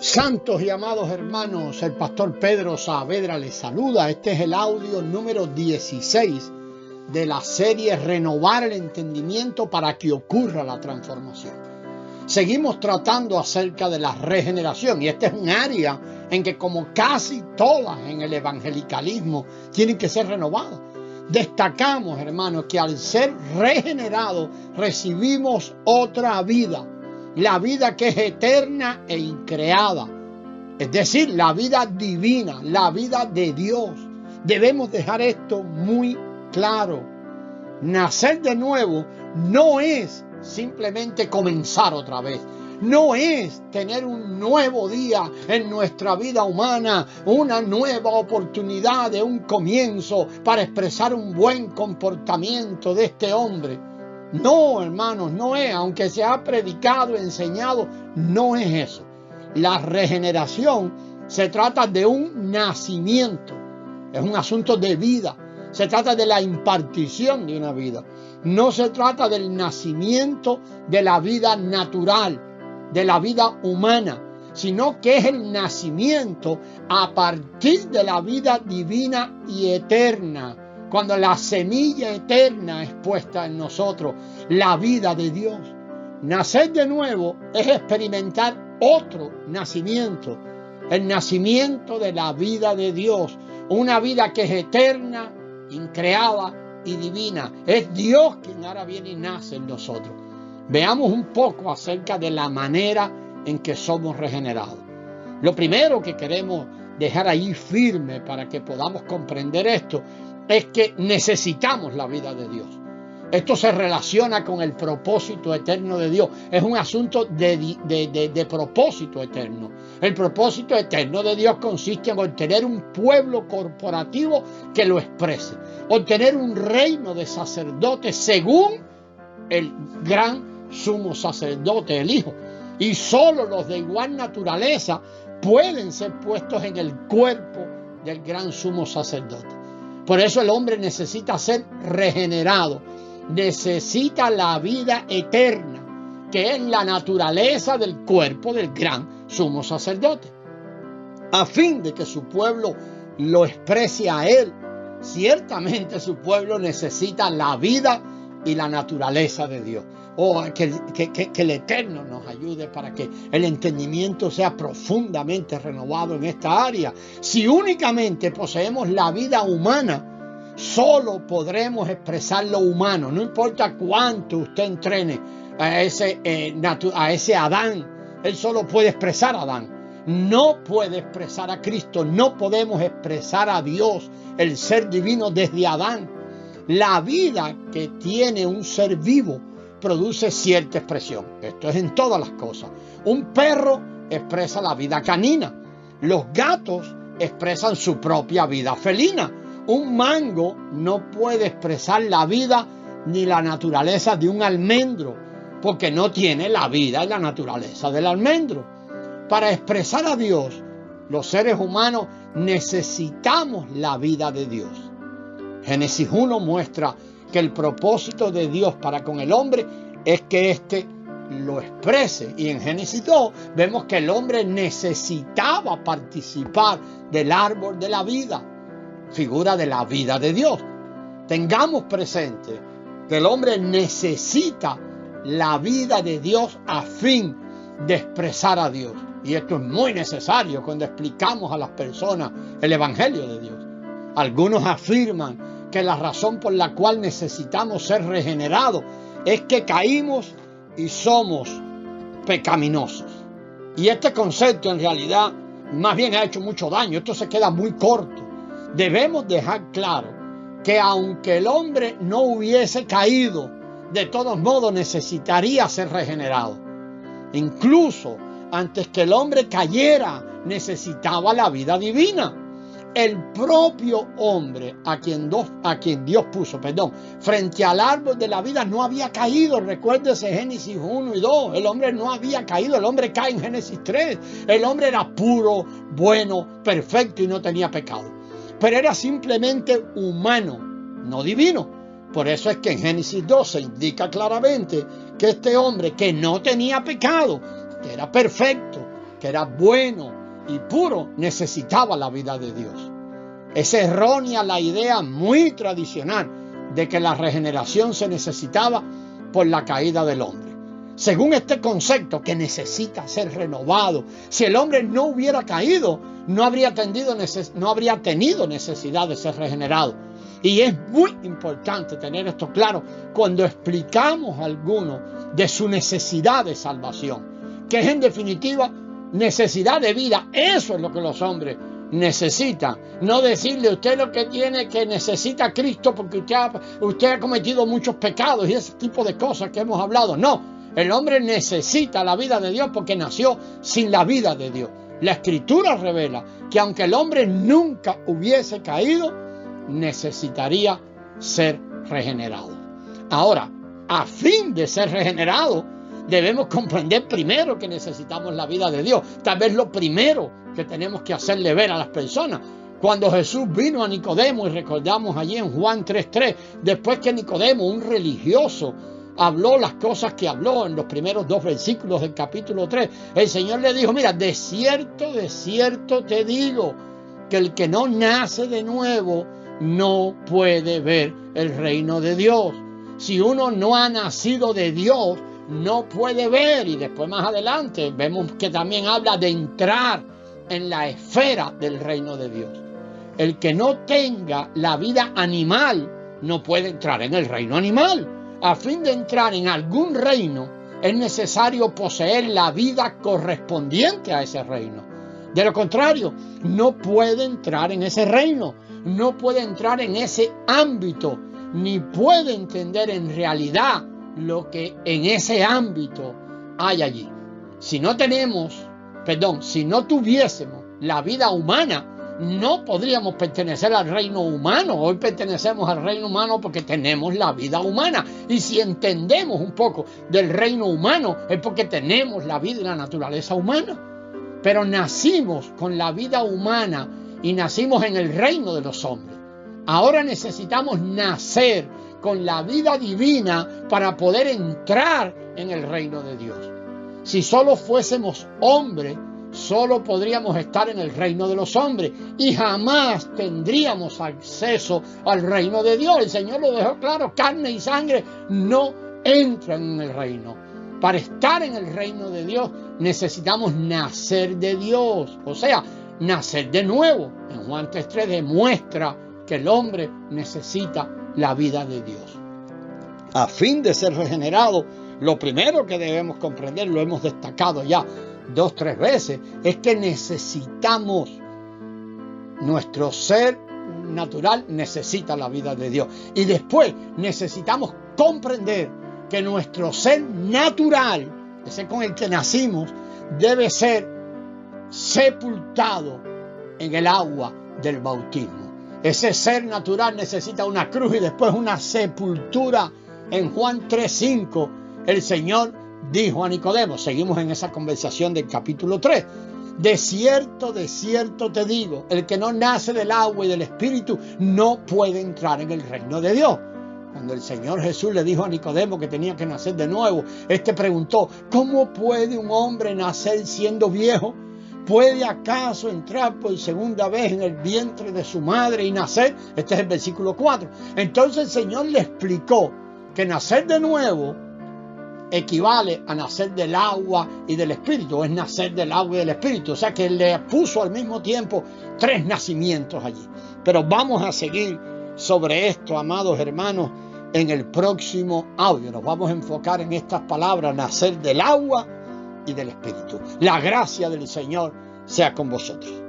Santos y amados hermanos, el pastor Pedro Saavedra les saluda. Este es el audio número 16 de la serie Renovar el Entendimiento para que ocurra la transformación. Seguimos tratando acerca de la regeneración y este es un área en que, como casi todas en el evangelicalismo, tienen que ser renovadas. Destacamos, hermanos, que al ser regenerados recibimos otra vida. La vida que es eterna e increada, es decir, la vida divina, la vida de Dios. Debemos dejar esto muy claro. Nacer de nuevo no es simplemente comenzar otra vez. No es tener un nuevo día en nuestra vida humana, una nueva oportunidad de un comienzo para expresar un buen comportamiento de este hombre. No, hermanos, no es, aunque se ha predicado, enseñado, no es eso. La regeneración se trata de un nacimiento, es un asunto de vida, se trata de la impartición de una vida. No se trata del nacimiento de la vida natural, de la vida humana, sino que es el nacimiento a partir de la vida divina y eterna. Cuando la semilla eterna es puesta en nosotros, la vida de Dios. Nacer de nuevo es experimentar otro nacimiento, el nacimiento de la vida de Dios, una vida que es eterna, increada y divina. Es Dios quien ahora viene y nace en nosotros. Veamos un poco acerca de la manera en que somos regenerados. Lo primero que queremos dejar ahí firme para que podamos comprender esto es que necesitamos la vida de Dios. Esto se relaciona con el propósito eterno de Dios. Es un asunto de propósito eterno. El propósito eterno de Dios consiste en obtener un pueblo corporativo que lo exprese. Obtener un reino de sacerdotes según el gran sumo sacerdote, el Hijo. Y solo los de igual naturaleza pueden ser puestos en el cuerpo del gran sumo sacerdote. Por eso el hombre necesita ser regenerado, necesita la vida eterna, que es la naturaleza del cuerpo del gran sumo sacerdote, a fin de que su pueblo lo exprese a él. Ciertamente su pueblo necesita la vida y la naturaleza de Dios. Que el Eterno nos ayude para que el entendimiento sea profundamente renovado en esta área. Si únicamente poseemos la vida humana, solo podremos expresar lo humano. No importa cuánto usted entrene a ese Adán, él solo puede expresar a Adán. No puede expresar a Cristo. No podemos expresar a Dios, el ser divino, desde Adán. La vida que tiene un ser vivo produce cierta expresión. Esto es en todas las cosas. Un perro expresa la vida canina. Los gatos expresan su propia vida felina. Un mango no puede expresar la vida ni la naturaleza de un almendro, porque no tiene la vida y la naturaleza del almendro. Para expresar a Dios, los seres humanos necesitamos la vida de Dios. Génesis 1 muestra que el propósito de Dios para con el hombre es que éste lo exprese. Y en Génesis 2 vemos que el hombre necesitaba participar del árbol de la vida, figura de la vida de Dios. Tengamos presente que el hombre necesita la vida de Dios a fin de expresar a Dios. Y esto es muy necesario cuando explicamos a las personas el Evangelio de Dios. Algunos afirman que la razón por la cual necesitamos ser regenerados es que caímos y somos pecaminosos. Y este concepto en realidad más bien ha hecho mucho daño. Esto se queda muy corto. Debemos dejar claro que aunque el hombre no hubiese caído, de todos modos necesitaría ser regenerado. Incluso antes que el hombre cayera, necesitaba la vida divina. El propio hombre a quien Dios puso, frente al árbol de la vida no había caído. Recuérdese Génesis 1 y 2. El hombre no había caído. El hombre cae en Génesis 3. El hombre era puro, bueno, perfecto y no tenía pecado. Pero era simplemente humano, no divino. Por eso es que en Génesis 2 se indica claramente que este hombre que no tenía pecado, que era perfecto, que era bueno y puro, necesitaba la vida de Dios. Es errónea la idea muy tradicional de que la regeneración se necesitaba por la caída del hombre. Según este concepto, que necesita ser renovado, si el hombre no hubiera caído, no habría tenido necesidad de ser regenerado. Y es muy importante tener esto claro cuando explicamos a algunos de su necesidad de salvación, que es en definitiva necesidad de vida. Eso es lo que los hombres necesitan. No decirle usted lo que tiene, que necesita a Cristo porque usted ha cometido muchos pecados y ese tipo de cosas que hemos hablado. No. El hombre necesita la vida de Dios porque nació sin la vida de Dios. La Escritura revela que aunque el hombre nunca hubiese caído, necesitaría ser regenerado. Ahora, a fin de ser regenerado, debemos comprender primero que necesitamos la vida de Dios. Tal vez lo primero que tenemos que hacerle ver a las personas. Cuando Jesús vino a Nicodemo, y recordamos allí en Juan 3:3, después que Nicodemo, un religioso, habló las cosas que habló en los primeros 2 versículos del capítulo 3. El Señor le dijo, mira, de cierto te digo, que el que no nace de nuevo no puede ver el reino de Dios. Si uno no ha nacido de Dios, no puede ver. Y después más adelante vemos que también habla de entrar en la esfera del reino de Dios. El que no tenga la vida animal no puede entrar en el reino animal. A fin de entrar en algún reino, es necesario poseer la vida correspondiente a ese reino. De lo contrario, no puede entrar en ese reino, no puede entrar en ese ámbito, ni puede entender en realidad lo que en ese ámbito hay allí. Si no tuviésemos la vida humana, no podríamos pertenecer al reino humano. Hoy pertenecemos al reino humano porque tenemos la vida humana. Y si entendemos un poco del reino humano, es porque tenemos la vida y la naturaleza humana. Pero nacimos con la vida humana y nacimos en el reino de los hombres. Ahora necesitamos nacer con la vida divina para poder entrar en el reino de Dios. Si solo fuésemos hombres, solo podríamos estar en el reino de los hombres y jamás tendríamos acceso al reino de Dios. El Señor lo dejó claro, carne y sangre no entran en el reino. Para estar en el reino de Dios necesitamos nacer de Dios, o sea, nacer de nuevo. En Juan 3:3 demuestra que el hombre necesita la vida de Dios. A fin de ser regenerado, lo primero que debemos comprender, lo hemos destacado ya 2-3 veces, es que necesitamos, nuestro ser natural necesita la vida de Dios. Y después necesitamos comprender que nuestro ser natural, ese con el que nacimos, debe ser sepultado en el agua del bautismo. Ese ser natural necesita una cruz y después una sepultura. En Juan 3:5, el Señor dijo a Nicodemo, seguimos en esa conversación del capítulo 3, de cierto te digo, el que no nace del agua y del Espíritu no puede entrar en el reino de Dios. Cuando el Señor Jesús le dijo a Nicodemo que tenía que nacer de nuevo, este preguntó, ¿cómo puede un hombre nacer siendo viejo? ¿Puede acaso entrar por segunda vez en el vientre de su madre y nacer? Este es el versículo 4. Entonces el Señor le explicó que nacer de nuevo equivale a nacer del agua y del Espíritu, es nacer del agua y del Espíritu, o sea que le puso al mismo tiempo 3 nacimientos allí. Pero vamos a seguir sobre esto, amados hermanos, en el próximo audio. Nos vamos a enfocar en estas palabras, nacer del agua y del Espíritu. La gracia del Señor sea con vosotros.